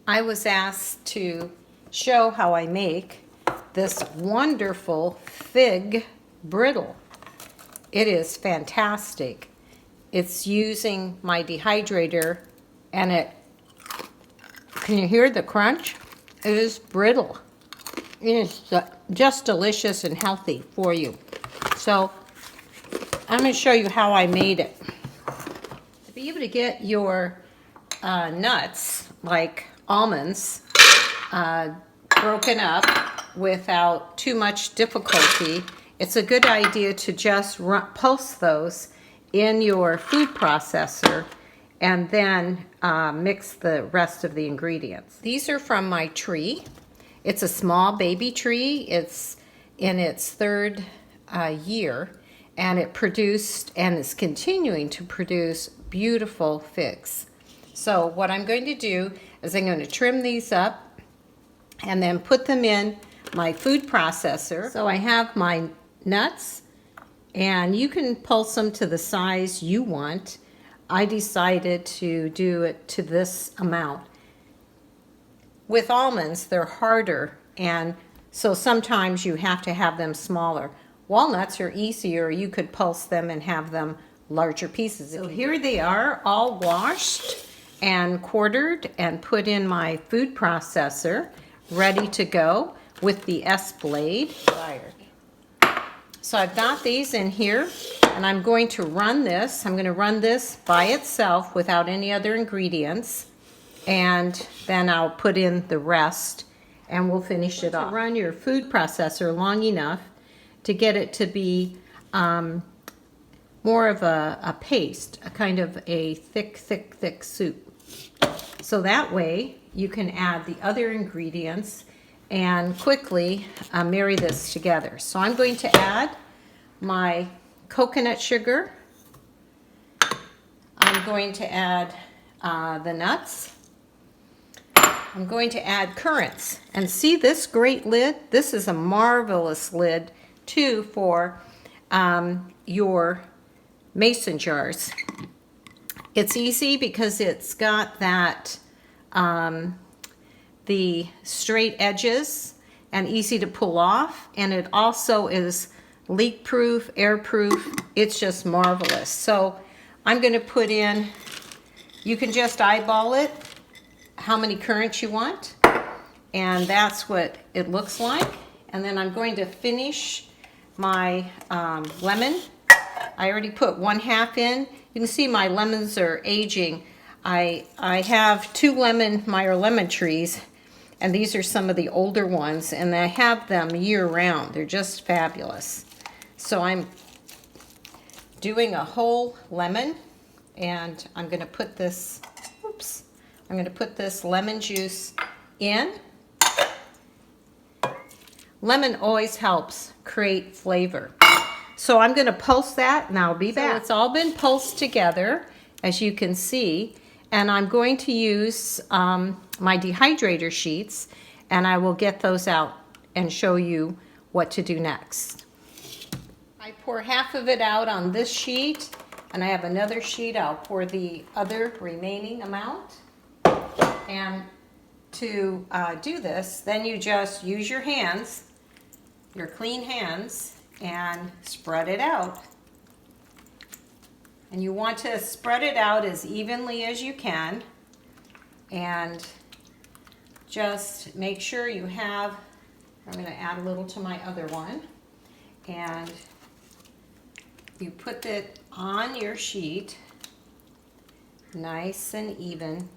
I was asked to show how I make this wonderful fig brittle. It is fantastic. It's using my dehydrator, and can you hear the crunch? It is brittle. It is just delicious and healthy for you. So I'm going to show you how I made it. To be able to get your nuts, like almonds, broken up without too much difficulty, it's a good idea to just pulse those in your food processor and then mix the rest of the ingredients. These are from my tree. It's a small baby tree. It's in its third year, and it produced and is continuing to produce beautiful figs. So what I'm going to do is I'm going to trim these up and then put them in my food processor. So I have my nuts, and you can pulse them to the size you want. I decided to do it to this amount. With almonds, they're harder, and so sometimes you have to have them smaller. Walnuts are easier. You could pulse them and have them larger pieces. So here they are, all washed and quartered and put in my food processor, ready to go with the S-blade. So I've got these in here, and I'm going to run this. I'm going to run this by itself without any other ingredients, and then I'll put in the rest and we'll finish it off. Run your food processor long enough to get it to be more of a paste, a kind of a thick soup. So that way you can add the other ingredients and quickly marry this together. So I'm going to add my coconut sugar. I'm going to add the nuts. I'm going to add currants. And see this great lid? This is a marvelous lid too for your mason jars. It's easy because it's got that the straight edges and easy to pull off, and it also is leak proof, air proof. It's just marvelous. So I'm going to put in, you can just eyeball it how many currants you want, and that's what it looks like. And then I'm going to finish my lemon. I already put 1/2 in. You can see my lemons are aging. I have 2 Meyer lemon trees, and these are some of the older ones, and I have them year round. They're just fabulous. So I'm doing a whole lemon, and I'm going to put this, I'm going to put this lemon juice in. Lemon always helps create flavor. So I'm going to pulse that, and I'll be back. So it's all been pulsed together, as you can see, and I'm going to use my dehydrator sheets, and I will get those out and show you what to do next. I pour half of it out on this sheet, and I have another sheet. I'll pour the other remaining amount. And to do this, then you just use your hands, your clean hands, and spread it out. And you want to spread it out as evenly as you can, and just make sure you have, I'm going to add a little to my other one, and you put it on your sheet nice and even.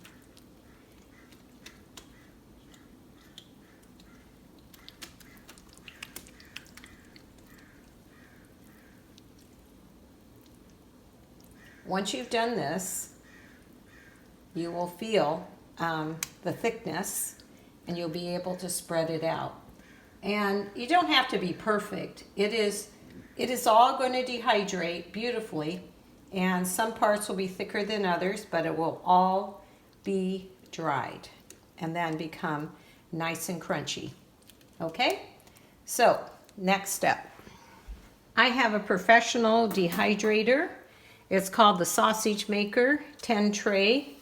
Once you've done this, you will feel the thickness, and you'll be able to spread it out. And you don't have to be perfect. It is all going to dehydrate beautifully, and some parts will be thicker than others, but it will all be dried and then become nice and crunchy. Okay? So, next step. I have a professional dehydrator. It's called the Sausage Maker 10 Tray,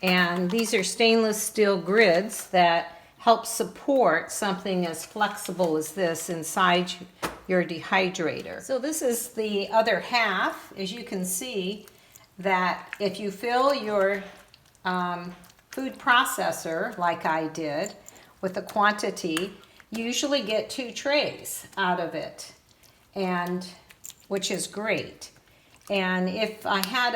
And these are stainless steel grids that help support something as flexible as this inside your dehydrator. So this is the other half. As you can see, that if you fill your food processor, like I did, with a quantity, you usually get 2 trays out of it, and which is great. And if I had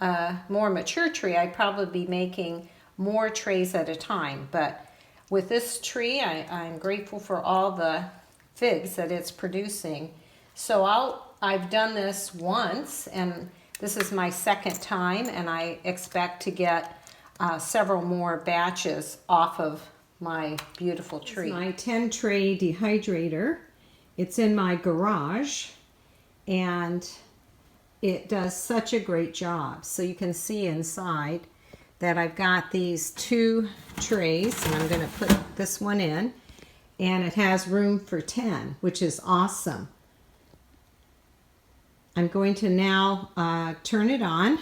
a more mature tree, I'd probably be making more trays at a time. But with this tree, I'm grateful for all the figs that it's producing. So I've done this once, and this is my second time, and I expect to get several more batches off of my beautiful tree. It's my 10 tray dehydrator. It's in my garage, and it does such a great job. So you can see inside that I've got these 2 trays, and I'm going to put this one in, and it has room for 10, which is awesome. I'm going to now turn it on.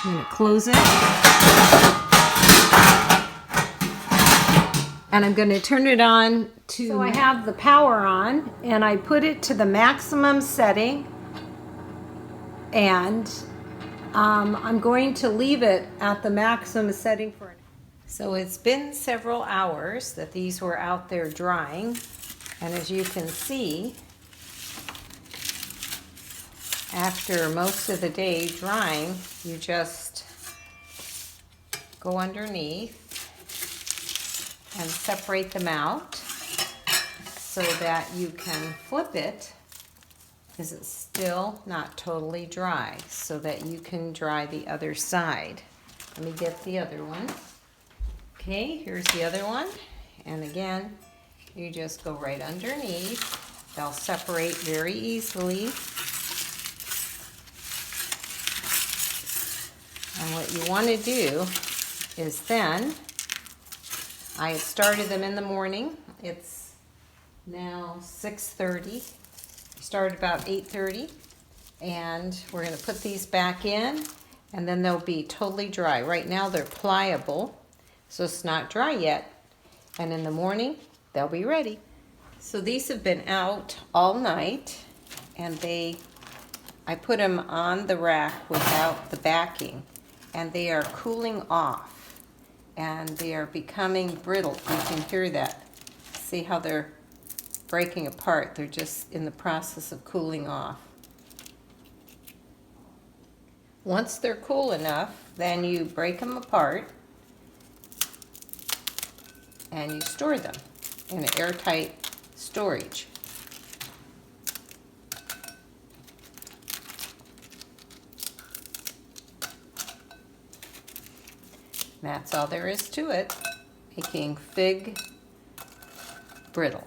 I'm going to close it. And I'm going to turn it on to... So I have the power on, and I put it to the maximum setting. And I'm going to leave it at the maximum setting for... So it's been several hours that these were out there drying. And as you can see, after most of the day drying, you just go underneath and separate them out so that you can flip it, because it's still not totally dry, so that you can dry the other side. Let me get the other one. Okay, here's the other one. And again, you just go right underneath. They'll separate very easily. And what you want to do is then, I had started them in the morning. It's now 6:30. Started about 8:30. And we're going to put these back in, and then they'll be totally dry. Right now they're pliable, so it's not dry yet. And in the morning, they'll be ready. So these have been out all night, and I put them on the rack without the backing, and they are cooling off. And they are becoming brittle. You can hear that. See how they're breaking apart. They're just in the process of cooling off. Once they're cool enough, then you break them apart and you store them in an airtight storage. That's all there is to it, making fig brittle.